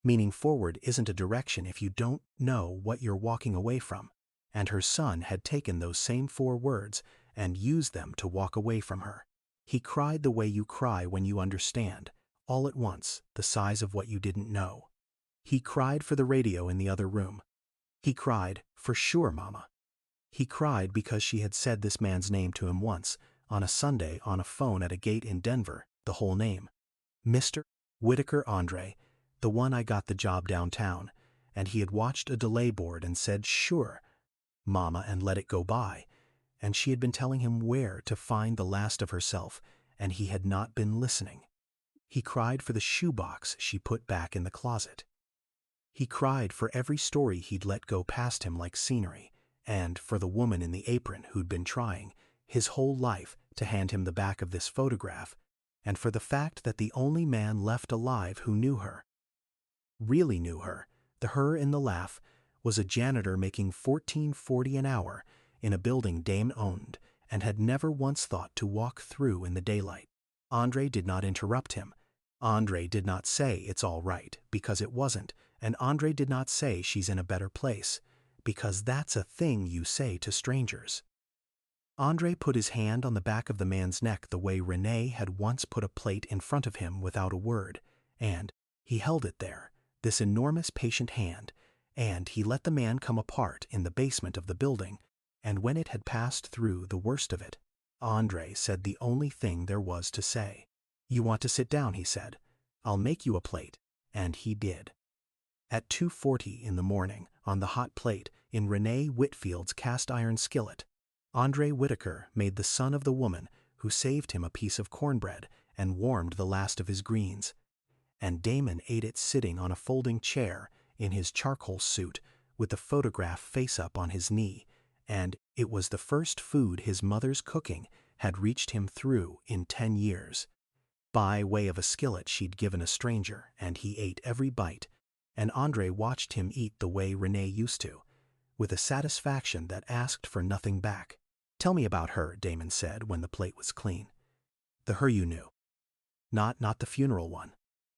Meaning forward isn't a direction if you don't know what you're walking away from, and her son had taken those same 4 words and used them to walk away from her. He cried the way you cry when you understand, all at once, the size of what you didn't know. He cried for the radio in the other room. He cried, for sure, Mama. He cried because she had said this man's name to him once, on a Sunday on a phone at a gate in Denver, the whole name. Mr. Whitaker Andre, the one I got the job downtown, and he had watched a delay board and said, sure, Mama, and let it go by, and she had been telling him where to find the last of herself, and he had not been listening. He cried for the shoebox she put back in the closet. He cried for every story he'd let go past him like scenery, and for the woman in the apron who'd been trying, his whole life, to hand him the back of this photograph, and for the fact that the only man left alive who knew her, really knew her, the her in the laugh, was a janitor making $14.40 an hour in a building Damon owned and had never once thought to walk through in the daylight. Andre did not interrupt him. Andre did not say it's all right, because it wasn't, and Andre did not say she's in a better place, because that's a thing you say to strangers. Andre put his hand on the back of the man's neck the way Renee had once put a plate in front of him without a word, and he held it there, this enormous patient hand, and he let the man come apart in the basement of the building, and when it had passed through the worst of it, Andre said the only thing there was to say. You want to sit down, he said. I'll make you a plate, and he did. At 2:40 in the morning, on the hot plate, in Renee Whitfield's cast-iron skillet, Andre Whitaker made the son of the woman who saved him a piece of cornbread and warmed the last of his greens, and Damon ate it sitting on a folding chair in his charcoal suit with the photograph face up on his knee, and it was the first food his mother's cooking had reached him through in 10 years. By way of a skillet she'd given a stranger, and he ate every bite, and Andre watched him eat the way Renee used to, with a satisfaction that asked for nothing back. Tell me about her, Damon said when the plate was clean. The her you knew. Not the funeral one.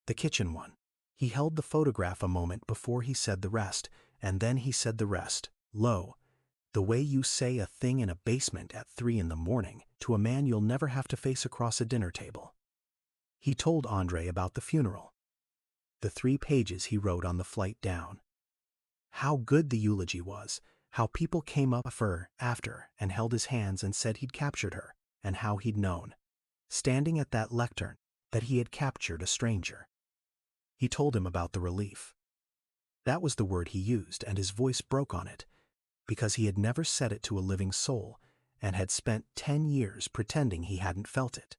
The kitchen one. He held the photograph a moment before he said the rest, and then he said the rest, low. The way you say a thing in a basement at 3 in the morning to a man you'll never have to face across a dinner table. He told Andre about the funeral. The 3 pages he wrote on the flight down. How good the eulogy was, how people came up after and held his hands and said he'd captured her, and how he'd known, standing at that lectern, that he had captured a stranger. He told him about the relief. That was the word he used, and his voice broke on it, because he had never said it to a living soul and had spent 10 years pretending he hadn't felt it.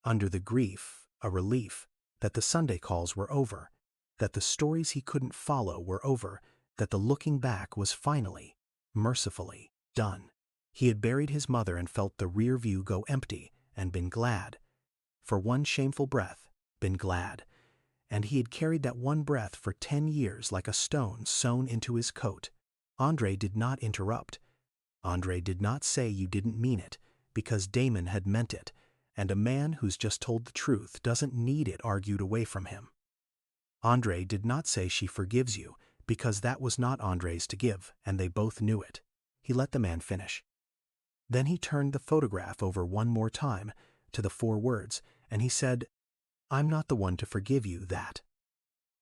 Under the grief, a relief, that the Sunday calls were over, that the stories he couldn't follow were over, that the looking back was finally, mercifully, done. He had buried his mother and felt the rear view go empty and been glad. For one shameful breath, been glad. And he had carried that one breath for 10 years like a stone sewn into his coat. Andre did not interrupt. Andre did not say you didn't mean it, because Damon had meant it, and a man who's just told the truth doesn't need it argued away from him. Andre did not say she forgives you, because that was not Andre's to give, and they both knew it. He let the man finish. Then he turned the photograph over one more time, to the 4 words, and he said, "I'm not the one to forgive you that.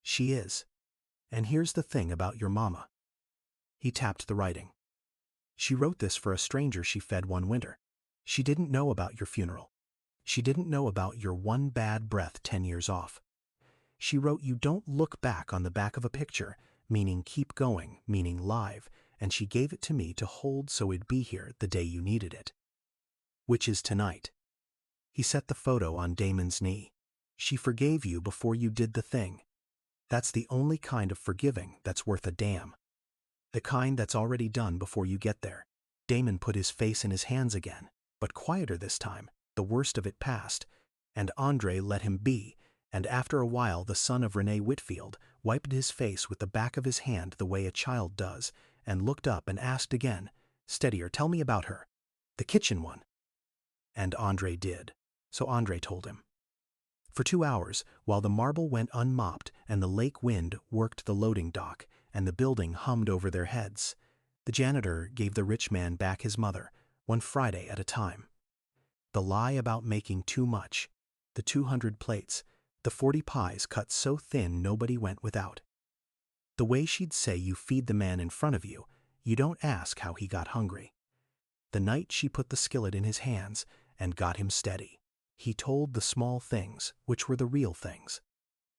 She is. And here's the thing about your mama." He tapped the writing. "She wrote this for a stranger she fed one winter. She didn't know about your funeral. She didn't know about your one bad breath 10 years off. She wrote you don't look back on the back of a picture, meaning keep going, meaning live, and she gave it to me to hold so it'd be here the day you needed it. Which is tonight." He set the photo on Damon's knee. "She forgave you before you did the thing. That's the only kind of forgiving that's worth a damn. The kind that's already done before you get there." Damon put his face in his hands again, but quieter this time. The worst of it passed, and Andre let him be, and after a while the son of Andre Whitfield wiped his face with the back of his hand the way a child does, and looked up and asked again, "Steadier, tell me about her. The kitchen one." And Andre did, so Andre told him. For 2 hours, while the marble went unmopped and the lake wind worked the loading dock and the building hummed over their heads, the janitor gave the rich man back his mother, one Friday at a time. The lie about making too much, the 200 plates, the 40 pies cut so thin nobody went without. The way she'd say you feed the man in front of you, you don't ask how he got hungry. The night she put the skillet in his hands and got him steady. He told the small things, which were the real things.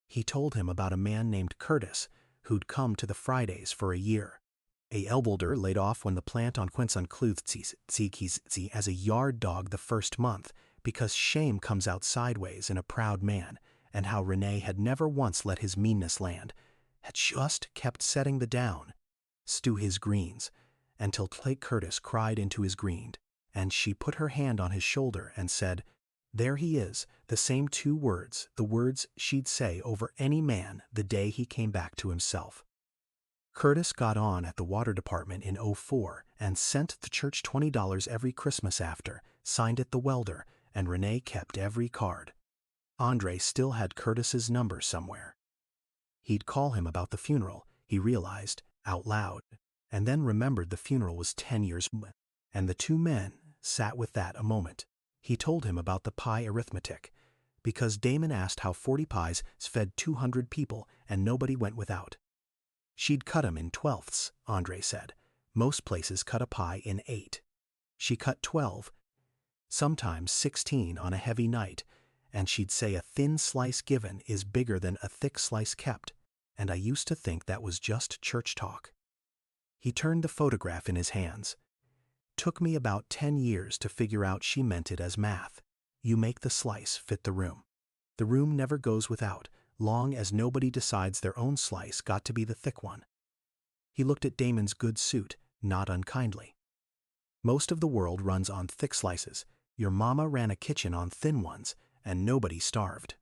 He told him about a man named Curtis, who'd come to the Fridays for a year. A elboulder laid off when the plant on Quinson as a yard dog the first month, because shame comes out sideways in a proud man, and how Renee had never once let his meanness land, had just kept setting the down, stew his greens, until Clay Curtis cried into his green, and she put her hand on his shoulder and said, "There he is," the same 2 words, the words she'd say over any man the day he came back to himself. Curtis got on at the water department in '04 and sent the church $20 every Christmas after, signed it the welder, and Renee kept every card. Andre still had Curtis's number somewhere. He'd call him about the funeral, he realized, out loud, and then remembered the funeral was 10 years old, and the 2 men sat with that a moment. He told him about the pie arithmetic, because Damon asked how 40 pies fed 200 people and nobody went without. She'd cut 'em in 12ths, Andre said. Most places cut a pie in 8. She cut 12, sometimes 16 on a heavy night, and she'd say a thin slice given is bigger than a thick slice kept, and I used to think that was just church talk. He turned the photograph in his hands. Took me about 10 years to figure out she meant it as math. You make the slice fit the room. The room never goes without, long as nobody decides their own slice got to be the thick one. He looked at Damon's good suit, not unkindly. Most of the world runs on thick slices. Your mama ran a kitchen on thin ones, and nobody starved.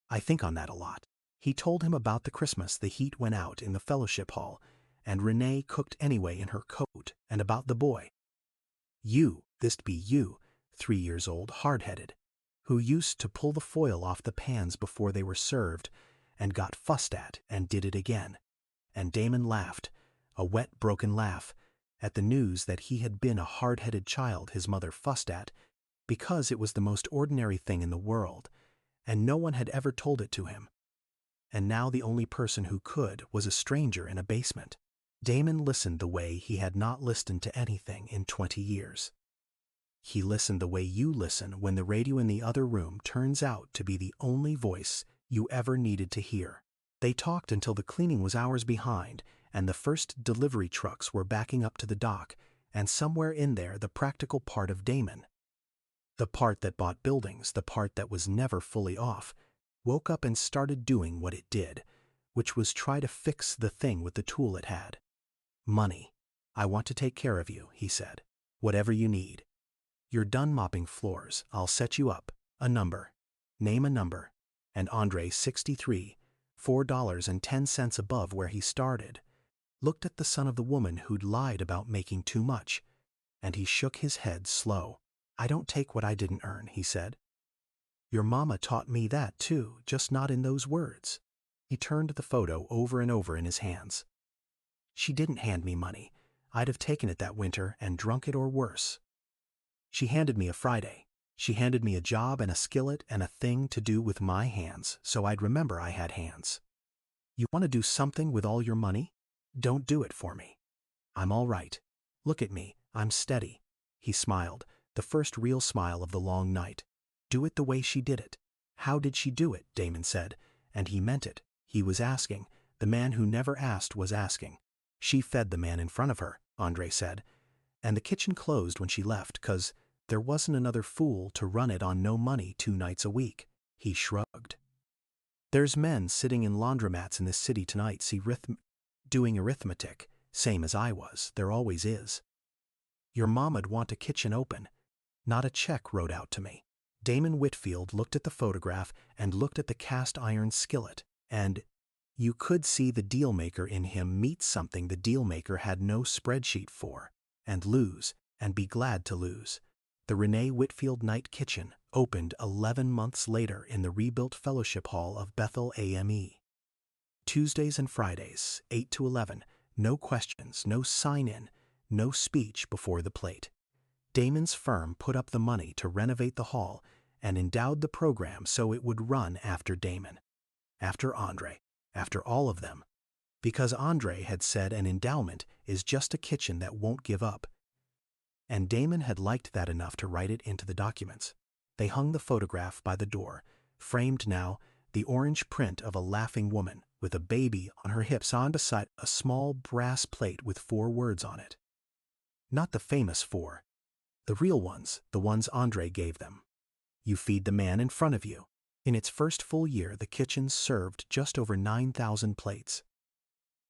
I think on that a lot. He told him about the Christmas the heat went out in the fellowship hall, and Renee cooked anyway in her coat, and about the boy. This'd be you, 3 years old, hard-headed, who used to pull the foil off the pans before they were served, and got fussed at and did it again. And Damon laughed, a wet, broken laugh, at the news that he had been a hard-headed child his mother fussed at because it was the most ordinary thing in the world, and no one had ever told it to him. And now the only person who could was a stranger in a basement. Damon listened the way he had not listened to anything in 20 years. He listened the way you listen when the radio in the other room turns out to be the only voice you ever needed to hear. They talked until the cleaning was hours behind, and the first delivery trucks were backing up to the dock, and somewhere in there the practical part of Damon, the part that bought buildings, the part that was never fully off, woke up and started doing what it did, which was try to fix the thing with the tool it had. Money. I want to take care of you, he said. Whatever you need. You're done mopping floors. I'll set you up. A number. Name a number. And Andre, 63, $4.10 above where he started, looked at the son of the woman who'd lied about making too much, and he shook his head slow. I don't take what I didn't earn, he said. Your mama taught me that too, just not in those words. He turned the photo over and over in his hands. She didn't hand me money. I'd have taken it that winter and drunk it or worse. She handed me a Friday. She handed me a job and a skillet and a thing to do with my hands, so I'd remember I had hands. You want to do something with all your money? Don't do it for me. I'm all right. Look at me, I'm steady. He smiled, the first real smile of the long night. Do it the way she did it. How did she do it? Damon said, and he meant it. He was asking. The man who never asked was asking. She fed the man in front of her, Andre said, and the kitchen closed when she left 'cause there wasn't another fool to run it on no money 2 nights a week. He shrugged. There's men sitting in laundromats in this city tonight doing arithmetic, same as I was. There always is. Your mama'd want a kitchen open. Not a check wrote out to me. Damon Whitfield looked at the photograph and looked at the cast iron skillet, and you could see the dealmaker in him meet something the dealmaker had no spreadsheet for, and lose, and be glad to lose. The Renee Whitfield Night Kitchen opened 11 months later in the rebuilt Fellowship Hall of Bethel AME. Tuesdays and Fridays, 8 to 11, no questions, no sign-in, no speech before the plate. Damon's firm put up the money to renovate the hall and endowed the program so it would run after Damon, after Andre, after all of them, because Andre had said an endowment is just a kitchen that won't give up. And Damon had liked that enough to write it into the documents. They hung the photograph by the door, framed now, the orange print of a laughing woman with a baby on her hips on beside a small brass plate with 4 words on it. Not the famous 4. The real ones, the ones Andre gave them. You feed the man in front of you. In its first full year, the kitchen served just over 9,000 plates.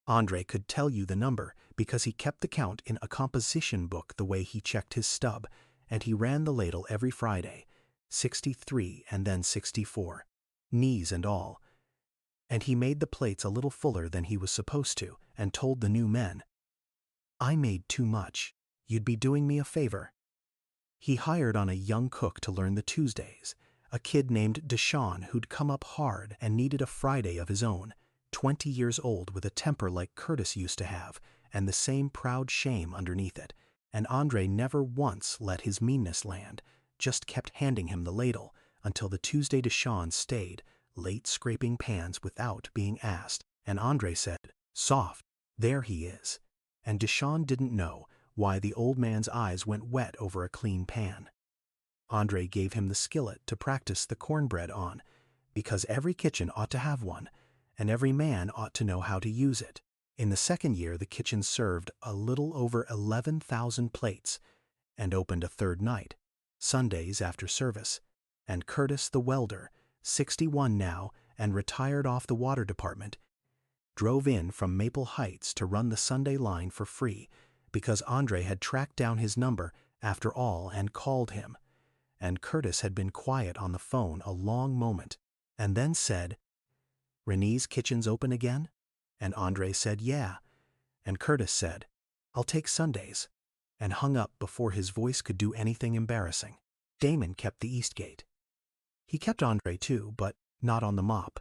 Andre could tell you the number because he kept the count in a composition book the way he checked his stub, and he ran the ladle every Friday, 63 and then 64, knees and all. And he made the plates a little fuller than he was supposed to, and told the new men, I made too much. You'd be doing me a favor. He hired on a young cook to learn the Tuesdays, a kid named Deshawn who'd come up hard and needed a Friday of his own, 20 years old with a temper like Curtis used to have, and the same proud shame underneath it, and Andre never once let his meanness land, just kept handing him the ladle, until the Tuesday Deshawn stayed, late scraping pans without being asked, and Andre said, soft, there he is. And Deshawn didn't know why the old man's eyes went wet over a clean pan. Andre gave him the skillet to practice the cornbread on, because every kitchen ought to have one, and every man ought to know how to use it. In the second year, the kitchen served a little over 11,000 plates, and opened a third night, Sundays after service, and Curtis the welder, 61 now and retired off the water department, drove in from Maple Heights to run the Sunday line for free, because Andre had tracked down his number after all and called him, and Curtis had been quiet on the phone a long moment, and then said, Renee's kitchen's open again? And Andre said, yeah, and Curtis said, I'll take Sundays, and hung up before his voice could do anything embarrassing. Damon kept the Eastgate. He kept Andre too, but not on the mop.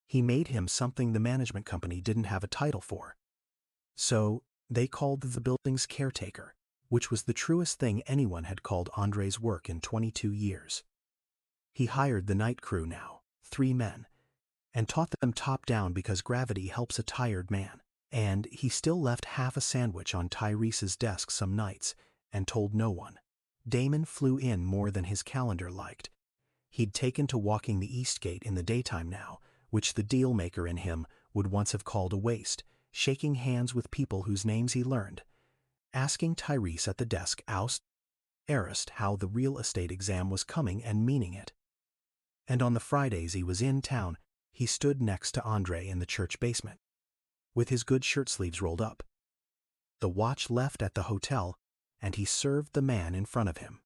He made him something the management company didn't have a title for. So They called the building's caretaker, which was the truest thing anyone had called Andre's work in 22 years. He hired the night crew now, 3 men, and taught them top down because gravity helps a tired man. And he still left half a sandwich on Tyrese's desk some nights and told no one. Damon flew in more than his calendar liked. He'd taken to walking the East Gate in the daytime now, which the deal-maker in him would once have called a waste, shaking hands with people whose names he learned, asking Tyrese at the desk asked how the real estate exam was coming and meaning it. And on the Fridays he was in town, he stood next to Andre in the church basement, with his good shirt sleeves rolled up. The watch left at the hotel, and he served the man in front of him.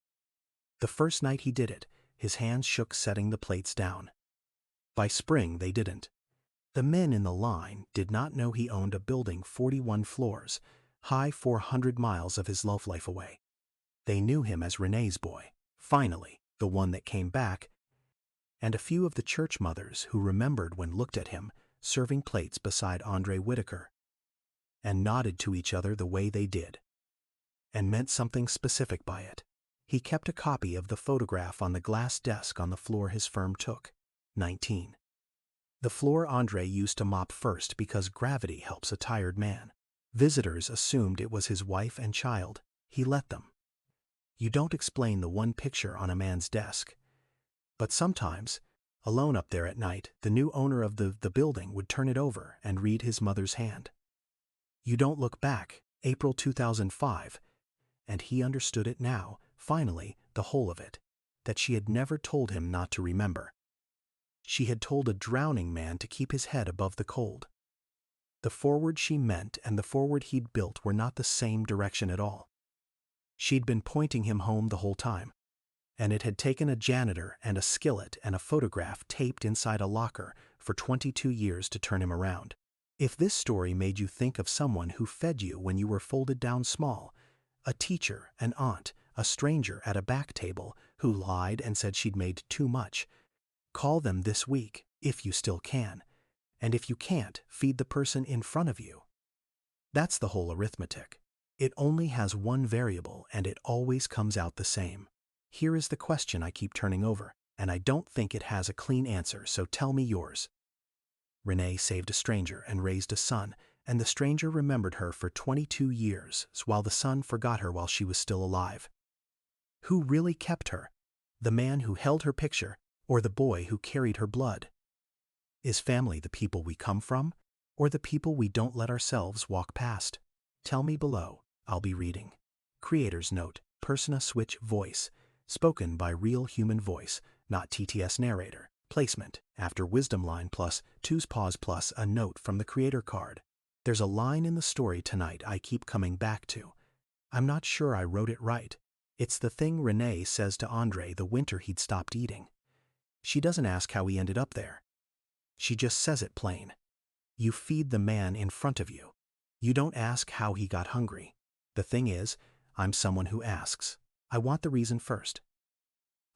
The first night he did it, his hands shook setting the plates down. By spring they didn't. The men in the line did not know he owned a building 41 floors, high 400 miles of his love life away. They knew him as Renee's boy, finally, the one that came back, and a few of the church mothers who remembered when looked at him serving plates beside Andre Whitaker, and nodded to each other the way they did, and meant something specific by it. He kept a copy of the photograph on the glass desk on the floor his firm took, 19. The floor Andre used to mop first because gravity helps a tired man. Visitors assumed it was his wife and child. He let them. You don't explain the one picture on a man's desk. But sometimes, alone up there at night, the new owner of the building would turn it over and read his mother's hand. You don't look back, April 2005, and he understood it now, finally, the whole of it, that she had never told him not to remember. She had told a drowning man to keep his head above the cold. The forward she meant and the forward he'd built were not the same direction at all. She'd been pointing him home the whole time, and it had taken a janitor and a skillet and a photograph taped inside a locker for 22 years to turn him around. If this story made you think of someone who fed you when you were folded down small, a teacher, an aunt, a stranger at a back table who lied and said she'd made too much, call them this week, if you still can, and if you can't, feed the person in front of you. That's the whole arithmetic. It only has one variable and it always comes out the same. Here is the question I keep turning over, and I don't think it has a clean answer, so tell me yours. Renee saved a stranger and raised a son, and the stranger remembered her for 22 years, while the son forgot her while she was still alive. Who really kept her? The man who held her picture, or the boy who carried her blood? Is family the people we come from, or the people we don't let ourselves walk past? Tell me below, I'll be reading. Creator's note, persona switch voice, spoken by real human voice, not TTS narrator. Placement, after wisdom line plus 2's pause plus a note from the creator card. There's a line in the story tonight I keep coming back to. I'm not sure I wrote it right. It's the thing Renee says to Andre the winter he'd stopped eating. She doesn't ask how he ended up there. She just says it plain. You feed the man in front of you. You don't ask how he got hungry. The thing is, I'm someone who asks. I want the reason first.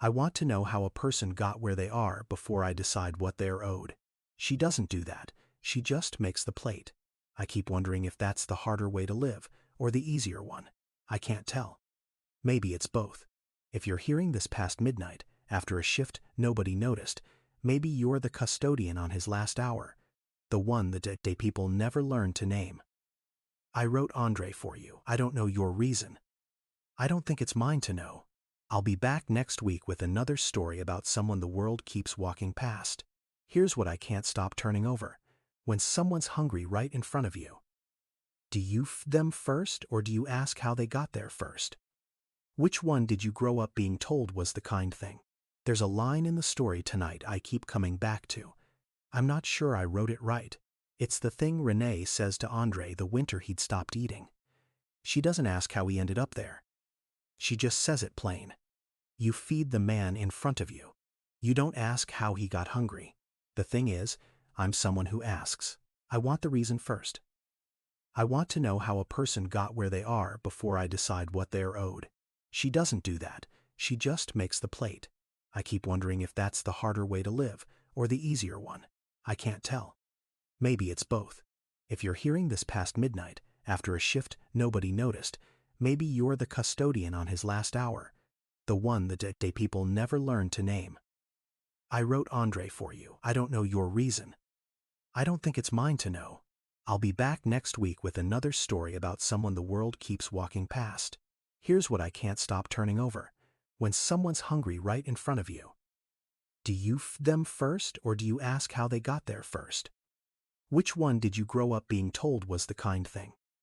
I want to know how a person got where they are before I decide what they're owed. She doesn't do that. She just makes the plate. I keep wondering if that's the harder way to live, or the easier one. I can't tell. Maybe it's both. If you're hearing this past midnight, after a shift nobody noticed, maybe you're the custodian on his last hour, the one that day people never learn to name. I wrote Andre for you. I don't know your reason. I don't think it's mine to know. I'll be back next week with another story about someone the world keeps walking past. Here's what I can't stop turning over. When someone's hungry right in front of you, do you feed them first or do you ask how they got there first? Which one did you grow up being told was the kind thing? There's a line in the story tonight I keep coming back to. I'm not sure I wrote it right. It's the thing Renee says to Andre the winter he'd stopped eating. She doesn't ask how he ended up there. She just says it plain. You feed the man in front of you. You don't ask how he got hungry. The thing is, I'm someone who asks. I want the reason first. I want to know how a person got where they are before I decide what they're owed. She doesn't do that. She just makes the plate. I keep wondering if that's the harder way to live, or the easier one. I can't tell. Maybe it's both. If you're hearing this past midnight, after a shift nobody noticed. Maybe you're the custodian on his last hour, the one the day people never learned to name. I wrote Andre for you. I don't know your reason. I don't think it's mine to know. I'll be back next week with another story about someone the world keeps walking past. Here's what I can't stop turning over. When someone's hungry right in front of you, do you feed them first or do you ask how they got there first? Which one did you grow up being told was the kind thing?